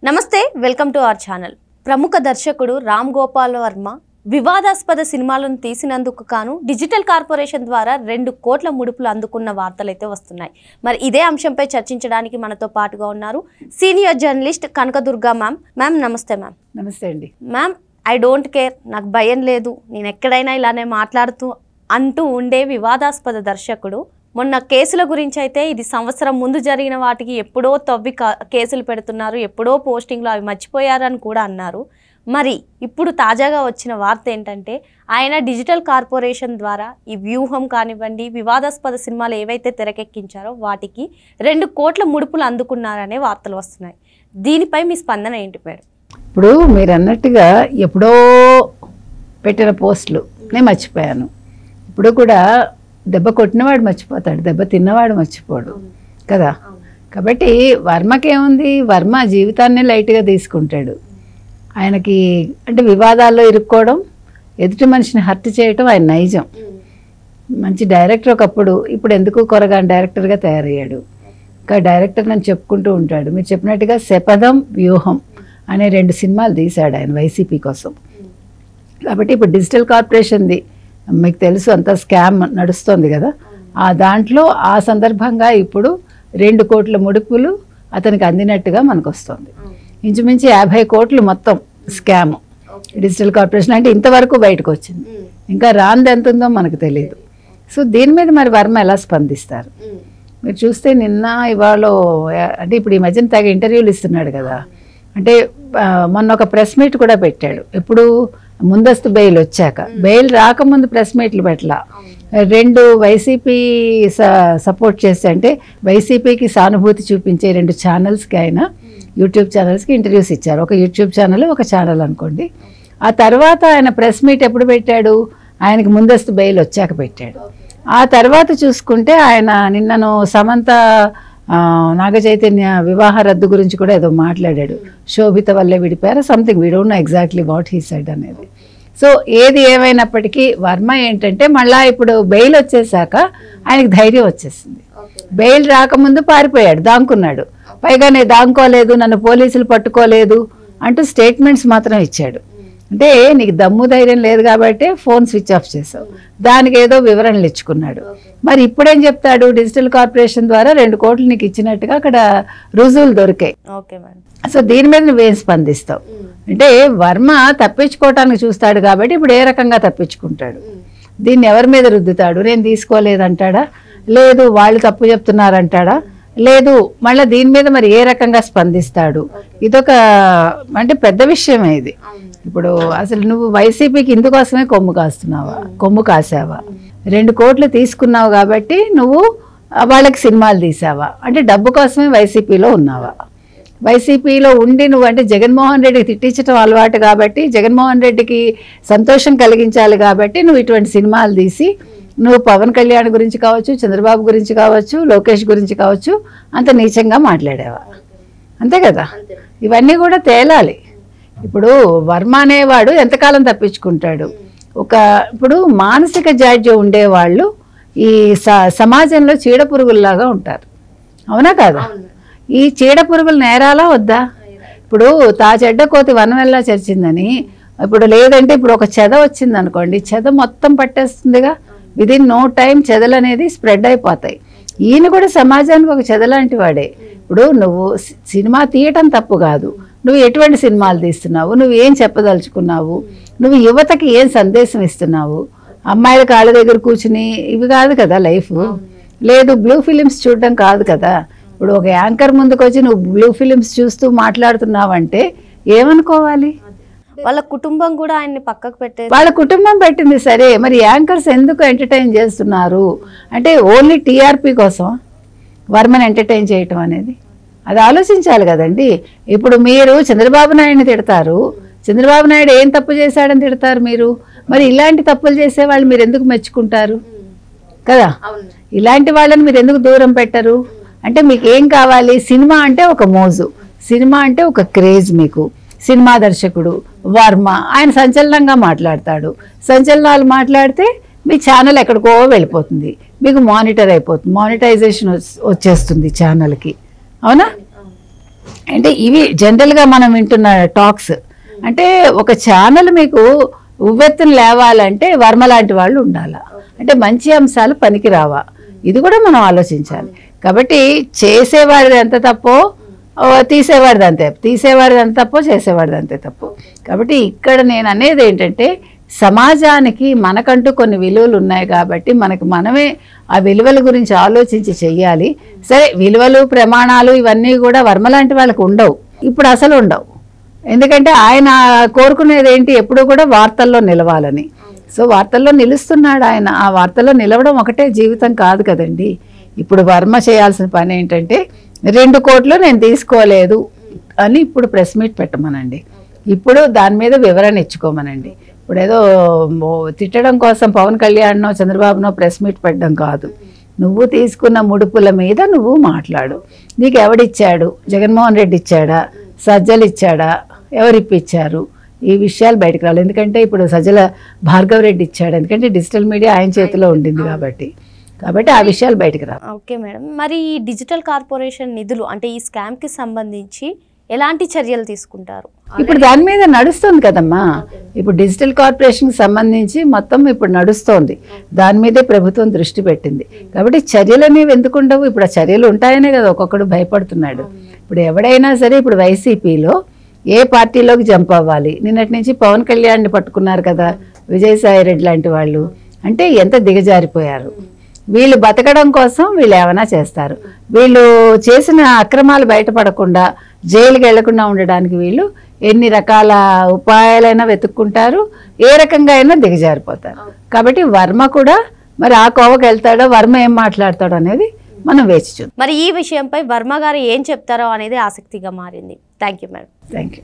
నమస్తే, welcome to our channel. ప్రముఖ దర్శకుడు రామ్ గోపాల్ వర్మ వివాదాస్పద సినిమాలను తీసినందుకు గాను డిజిటల్ కార్పొరేషన్ ద్వారా 2 కోట్ల ముడుపులు అందుకున్న వార్తలైతే వస్తున్నాయి. మరి ఇదే అంశంపై చర్చించడానికి మనతో పాటుగా ఉన్నారు senior journalist Kanakadurga ma'am. Ma'am నమస్తే. మ్యామ్ నమస్తే అండి. మ్యామ్, ఐ డోంట్ కేర్, నాకు భయం లేదు, నేను ఎక్కడైనా ఇలానే మాట్లాడుతూ అంటూ ఉండే వివాదాస్పద దర్శకుడు మొన్న కేసుల గురించి అయితే ఇది సంవత్సరం ముందు జరిగిన వాటికి ఎప్పుడో తవ్వి కేసులు పెడుతున్నారు, ఎప్పుడో పోస్టింగ్లో అవి మర్చిపోయారని కూడా అన్నారు. మరి ఇప్పుడు తాజాగా వచ్చిన వార్త ఏంటంటే ఆయన డిజిటల్ కార్పొరేషన్ ద్వారా ఈ వ్యూహం కానివ్వండి, వివాదాస్పద సినిమాలు ఏవైతే తెరకెక్కించారో వాటికి 2 కోట్ల ముడుపులు అందుకున్నారనే వార్తలు వస్తున్నాయి. దీనిపై మీ స్పందన ఏంటి మేడం? ఇప్పుడు మీరు అన్నట్టుగా ఎప్పుడో పెట్టిన పోస్టులు నేను మర్చిపోయాను. ఇప్పుడు కూడా దెబ్బ కొట్టినవాడు మర్చిపోతాడు, దెబ్బ తిన్నవాడు మర్చిపోడు కదా. కాబట్టి వర్మకేముంది, వర్మ జీవితాన్నే లైట్గా తీసుకుంటాడు. ఆయనకి అంటే వివాదాల్లో ఇరుక్కోవడం, ఎదుటి మనిషిని హర్ట్ చేయటం ఆయన నైజం. మంచి డైరెక్టర్ ఒకప్పుడు, ఇప్పుడు ఎందుకు కొరగాని డైరెక్టర్గా తయారయ్యాడు. ఇంకా డైరెక్టర్ అని చెప్పుకుంటూ ఉంటాడు. మీరు చెప్పినట్టుగా శపథం, వ్యూహం అనే 2 సినిమాలు తీశాడు ఆయన వైసీపీ కోసం. కాబట్టి ఇప్పుడు డిజిటల్ కార్పొరేషన్ది మీకు తెలుసు, అంత స్కామ్ నడుస్తుంది కదా. ఆ దాంట్లో ఆ సందర్భంగా ఇప్పుడు 2 కోట్ల ముడుపులు అతనికి అందినట్టుగా మనకు వస్తుంది. ఇంచుమించు 50 కోట్లు మొత్తం స్కామ్ డిజిటల్ కార్పొరేషన్ అంటే ఇంతవరకు బయటకు వచ్చింది. ఇంకా రాంది ఎంత ఉందో మనకు తెలియదు. సో దీని మీద మరి వర్మ ఎలా స్పందిస్తారు? మీరు చూస్తే నిన్న ఇవాళ అంటే ఇప్పుడు ఈ మధ్యన తగ్గ ఇంటర్వ్యూలు ఇస్తున్నాడు కదా. అంటే మొన్న ఒక ప్రెస్ మీట్ కూడా పెట్టాడు. ఎప్పుడు ముందస్తు బెయిల్ వచ్చాక, బెయిల్ రాకముందు ప్రెస్ మీట్లు పెట్టలా. 2 వైసీపీ సపోర్ట్ చేస్తే అంటే వైసీపీకి సానుభూతి చూపించే 2 ఛానల్స్కి ఆయన యూట్యూబ్ ఛానల్స్కి ఇంటర్వ్యూస్ ఇచ్చారు. ఒక యూట్యూబ్ ఛానల్, ఒక ఛానల్ అనుకోండి. ఆ తర్వాత ఆయన ప్రెస్ మీట్ ఎప్పుడు పెట్టాడు? ఆయనకి ముందస్తు బెయిల్ వచ్చాక పెట్టాడు. ఆ తర్వాత చూసుకుంటే ఆయన నిన్నను సమంత నాగ చైతన్య వివాహ రద్దు గురించి కూడా ఏదో మాట్లాడాడు. శోభిత వల్లే విడిపోయారు something, we don't know exactly what he said అనేది. సో ఏది ఏమైనప్పటికీ వర్మ ఏంటంటే మళ్ళీ ఇప్పుడు బెయిల్ వచ్చేసాక ఆయనకి ధైర్యం వచ్చేసింది. బెయిల్ రాకముందు పారిపోయాడు, దాంకున్నాడు. పైగా నేను దాంకోలేదు, నన్ను పోలీసులు పట్టుకోలేదు అంటూ స్టేట్మెంట్స్ మాత్రం ఇచ్చాడు. అంటే నీకు దమ్ము ధైర్యం లేదు కాబట్టి ఫోన్ స్విచ్ ఆఫ్ చేసావు, దానికి ఏదో వివరణలు ఇచ్చుకున్నాడు. మరి ఇప్పుడేం చెప్తాడు? డిజిటల్ కార్పొరేషన్ ద్వారా 2 కోట్లు నీకు ఇచ్చినట్టుగా అక్కడ రుజువులు దొరికాయి. సో దీని మీద నువ్వేం స్పందిస్తావు? అంటే వర్మ తప్పించుకోవటానికి చూస్తాడు కాబట్టి ఇప్పుడు ఏ రకంగా తప్పించుకుంటాడు? దీన్ని ఎవరి మీద రుద్దుతాడు? నేను తీసుకోలేదంటాడా, లేదు వాళ్ళు తప్పు చెప్తున్నారంటాడా, లేదు మళ్ళీ దీని మీద మరి ఏ రకంగా స్పందిస్తాడు? ఇదొక అంటే పెద్ద విషయమే ఇది. ఇప్పుడు అసలు నువ్వు వైసీపీకి ఇందుకోసమే కొమ్ము కాసావా? 2 కోట్లు తీసుకున్నావు కాబట్టి నువ్వు వాళ్ళకి సినిమాలు తీసావా? అంటే డబ్బు కోసమే వైసీపీలో ఉన్నావా? వైసీపీలో ఉండి నువ్వు అంటే జగన్మోహన్ రెడ్డికి తిట్టించడం అలవాటు కాబట్టి, జగన్మోహన్ రెడ్డికి సంతోషం కలిగించాలి కాబట్టి నువ్వు ఇటువంటి సినిమాలు తీసి నువ్వు పవన్ కళ్యాణ్ గురించి కావచ్చు, చంద్రబాబు గురించి కావచ్చు, లోకేష్ గురించి కావచ్చు అంత నీచంగా మాట్లాడేవా? అంతే కదా. ఇవన్నీ కూడా తేలాలి. ఇప్పుడు వర్మ అనేవాడు ఎంతకాలం తప్పించుకుంటాడు? ఇప్పుడు మానసిక జాడ్యం ఉండేవాళ్ళు ఈ సమాజంలో చీడపురుగుల్లాగా ఉంటారు, అవునా కాదా? ఈ చీడపురుగులు నేరాలా వద్దా? ఇప్పుడు తా చెడ్డ కోతి వనమెల్లా చరిచిందని, ఇప్పుడు లేదంటే ఇప్పుడు ఒక చెద వచ్చింది అనుకోండి, చెద మొత్తం పట్టేస్తుందిగా. విదిన్ నో టైం చెదలు అనేది స్ప్రెడ్ అయిపోతాయి. ఈయన కూడా సమాజానికి ఒక చెద లాంటి వాడే. ఇప్పుడు నువ్వు సినిమా తీయటం తప్పు కాదు, నువ్వు ఎటువంటి సినిమాలు తీస్తున్నావు, నువ్వు ఏం చెప్పదలుచుకున్నావు, నువ్వు యువతకి ఏం సందేశం ఇస్తున్నావు? అమ్మాయిల కాళ్ళ దగ్గర కూర్చుని ఇవి కాదు కదా లైఫ్. లేదు బ్లూ ఫిలిమ్స్ చూడడం కాదు కదా. ఇప్పుడు ఒక యాంకర్ ముందుకు వచ్చి నువ్వు బ్లూ ఫిలిమ్స్ చూస్తూ మాట్లాడుతున్నావంటే ఏమనుకోవాలి? వాళ్ళ కుటుంబం కూడా ఆయన్ని పక్కకు పెట్టే, వాళ్ళ కుటుంబం పెట్టింది సరే, మరి యాంకర్స్ ఎందుకు ఎంటర్టైన్ చేస్తున్నారు అంటే ఓన్లీ టీఆర్పీ కోసం వర్మని ఎంటర్టైన్ చేయటం అనేది అది ఆలోచించాలి కదండి. ఇప్పుడు మీరు చంద్రబాబు నాయుడిని తిడతారు, చంద్రబాబు నాయుడు ఏం తప్పు చేశాడని తిడతారు మీరు. మరి ఇలాంటి తప్పులు చేసే వాళ్ళు మీరు ఎందుకు మెచ్చుకుంటారు కదా? ఇలాంటి వాళ్ళని మీరు ఎందుకు దూరం పెట్టరు? అంటే మీకు ఏం కావాలి? సినిమా అంటే ఒక మోజు, సినిమా అంటే ఒక క్రేజ్. మీకు సినిమా దర్శకుడు వర్మ, ఆయన సంచలనంగా మాట్లాడతాడు. సంచలనాలు మాట్లాడితే మీ ఛానల్ ఎక్కడికో వెళ్ళిపోతుంది, మీకు మానిటర్ అయిపోతుంది, మానిటైజేషన్ వచ్చేస్తుంది ఛానల్కి, అవునా? అంటే ఇవి జనరల్గా మనం వింటున్న టాక్స్. అంటే ఒక ఛానల్ మీకు ఉవ్వెత్తును లేవాలంటే వర్మ లాంటి వాళ్ళు ఉండాలా, అంటే మంచి అంశాలు పనికి రావా, ఇది కూడా మనం ఆలోచించాలి. కాబట్టి చేసేవాడిది ఎంత తప్పో తీసేవాడిది అంతే, తీసేవాడిది ఎంత తప్పో చేసేవాడిది అంతే తప్పు. కాబట్టి ఇక్కడ నేను అనేది ఏంటంటే సమాజానికి మనకంటూ కొన్ని విలువలు ఉన్నాయి కాబట్టి మనమే ఆ విలువల గురించి ఆలోచించి చెయ్యాలి. సరే, విలువలు ప్రమాణాలు ఇవన్నీ కూడా వర్మ లాంటి వాళ్ళకు ఉండవు, ఇప్పుడు అసలు ఉండవు. ఎందుకంటే ఆయన కోరుకునేది ఏంటి, ఎప్పుడూ కూడా వార్తల్లో నిలవాలని. సో వార్తల్లో నిలుస్తున్నాడు ఆయన. ఆ వార్తల్లో నిలవడం ఒకటే జీవితం కాదు కదండి. ఇప్పుడు వర్మ చేయాల్సిన పని ఏంటంటే 2 కోట్లు నేను తీసుకోలేదు అని ఇప్పుడు ప్రెస్ మీట్ పెట్టమనండి, ఇప్పుడు దాని మీద వివరణ ఇచ్చుకోమనండి. ఇప్పుడు ఏదో తిట్టడం కోసం పవన్ కళ్యాణ్నో చంద్రబాబునో ప్రెస్ మీట్ పెట్టడం కాదు. నువ్వు తీసుకున్న ముడుపుల మీద నువ్వు మాట్లాడు. నీకు ఎవడిచ్చాడు, జగన్మోహన్ రెడ్డి ఇచ్చాడా, సజ్జలు ఇచ్చాడా, ఎవరు ఇప్పించారు, ఈ విషయాలు బయటకు రావాలి. ఎందుకంటే ఇప్పుడు సజ్జల భార్గవ్ రెడ్డి ఇచ్చాడు, ఎందుకంటే డిజిటల్ మీడియా ఆయన చేతిలో ఉండింది కాబట్టి ఆ విషయాలు బయటకు రావాలి. ఓకే మేడం, మరి ఈ డిజిటల్ కార్పొరేషన్ నిధులు అంటే ఈ స్కామ్కి సంబంధించి ఎలాంటి చర్యలు తీసుకుంటారు? ఇప్పుడు దాని మీద నడుస్తుంది కదమ్మా. ఇప్పుడు డిజిటల్ కార్పొరేషన్కి సంబంధించి మొత్తం ఇప్పుడు నడుస్తోంది, దాని మీదే ప్రభుత్వం దృష్టి పెట్టింది. కాబట్టి చర్యలు అనేవి ఎందుకు ఉండవు? ఇప్పుడు ఆ చర్యలు ఉంటాయనే కదా ఒక్కొక్కడు భయపడుతున్నాడు. ఇప్పుడు ఎవడైనా సరే ఇప్పుడు వైసీపీలో ఏ పార్టీలోకి జంప్ అవ్వాలి, నిన్నటి నుంచి పవన్ కళ్యాణ్ని పట్టుకున్నారు కదా విజయసాయి రెడ్డి లాంటి వాళ్ళు, అంటే ఎంత దిగజారిపోయారు. వీళ్ళు బతకడం కోసం వీళ్ళు ఏమైనా చేస్తారు. వీళ్ళు చేసిన అక్రమాలు బయటపడకుండా జైలుకి వెళ్లకుండా ఉండడానికి వీళ్ళు ఎన్ని రకాల ఉపాయాలైనా వెతుక్కుంటారు, ఏ రకంగా అయినా దిగజారిపోతారు. కాబట్టి వర్మ కూడా మరి ఆ కోవకి వెళ్తాడో, వర్మ ఏం మాట్లాడతాడో అనేది మనం వేచి చూద్దాం. మరి ఈ విషయంపై వర్మ గారు ఏం చెప్తారో అనేది ఆసక్తిగా మారింది. Thank you madam. Thank you.